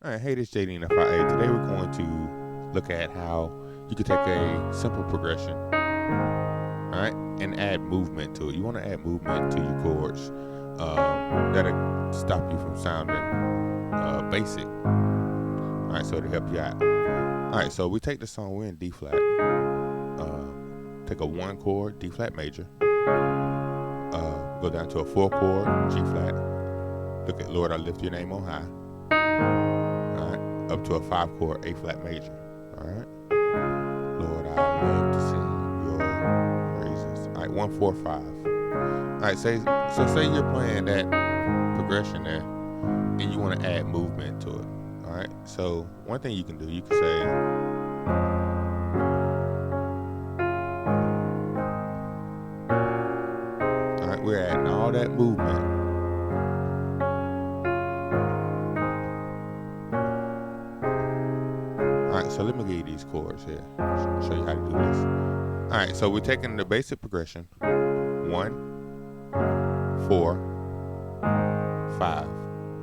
All right, hey, this is JD in FIA. Today we're going to look at how you can take a simple progression, all right, and add movement to it. You want to add movement to your chords. That'll stop you from sounding basic. All right, so to help you out. All right, so we take the song, we're in D flat. Take a 1 chord, D flat major. Go down to a 4 chord, G flat. Look at Lord, I lift your name on high. All right, up to a 5 chord, A flat major. All right, Lord, I love to sing your praises. All right, 1, 4, 5. All right, say you're playing that progression there, and you want to add movement to it. All right, so one thing you can do, you can say, all right, we're adding all that movement. All right, so let me give you these chords here. Show you how to do this. All right, so we're taking the basic progression: 1, 4, 5.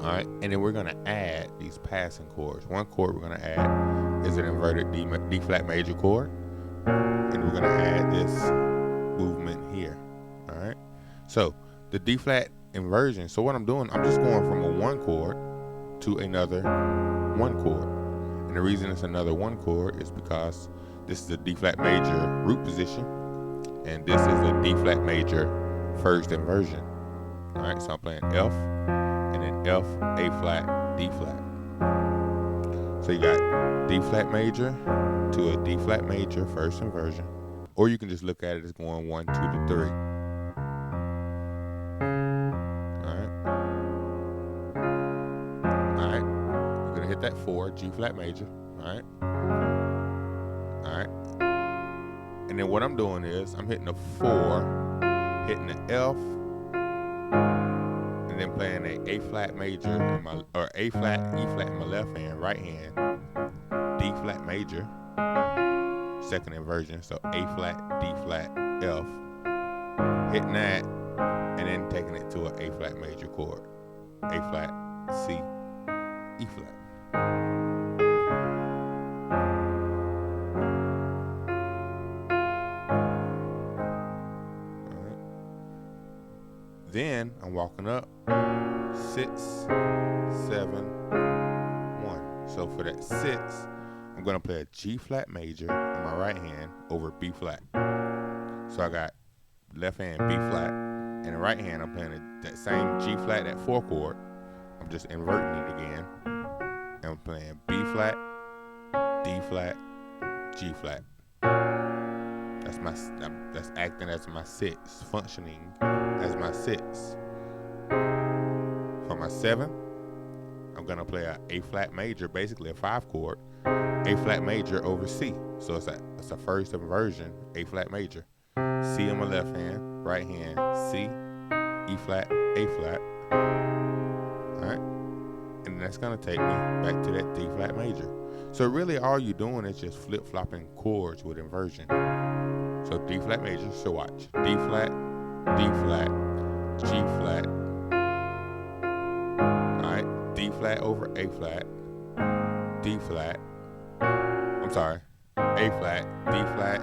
All right, and then we're gonna add these passing chords. 1 chord we're gonna add is an inverted D flat major chord, and we're gonna add this movement here. All right, so the D flat inversion. So what I'm doing, I'm just going from a 1 chord to another 1 chord. And the reason it's another 1 chord is because this is a D flat major root position, and this is a D flat major first inversion. All right, so I'm playing F, and then F, A flat, D flat. So you got D flat major to a D flat major first inversion, or you can just look at it as going 1, 2 to 3. Hit that 4, G flat major. All right, and then what I'm doing is I'm hitting the 4, hitting the F, and then playing a flat major in my, or A flat, E flat in my left hand, right hand, D flat major, second inversion, so A flat, D flat, F, hitting that, and then taking it to an A flat major chord, A flat, C, E flat. Then I'm walking up 6, 7, 1. So for that 6, I'm gonna play a G flat major in my right hand over B flat. So I got left hand B flat, and the right hand I'm playing that same G flat, that 4 chord. I'm just inverting it again, and I'm playing B flat, D flat, G flat. That's acting as my 6, functioning as my 6. For my 7, I'm gonna play a flat major, basically a 5 chord, A flat major over C. So it's a first inversion, A flat major. C in my left hand, right hand, C, E flat, A flat. All right, and that's gonna take me back to that D flat major. So really, all you're doing is just flip flopping chords with inversion. So D flat major, so watch. D flat, G flat. Alright, D flat over A flat, D flat. I'm sorry, A flat, D flat,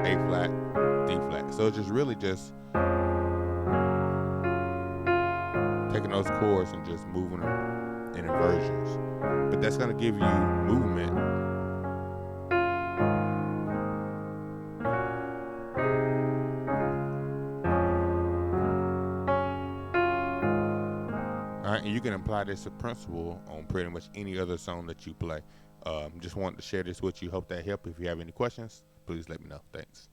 A flat, D flat. So it's just really just taking those chords and just moving them in inversions. But that's gonna give you movement. All right, and you can apply this principle on pretty much any other song that you play. Just wanted to share this with you. Hope that helped. If you have any questions, please let me know. Thanks.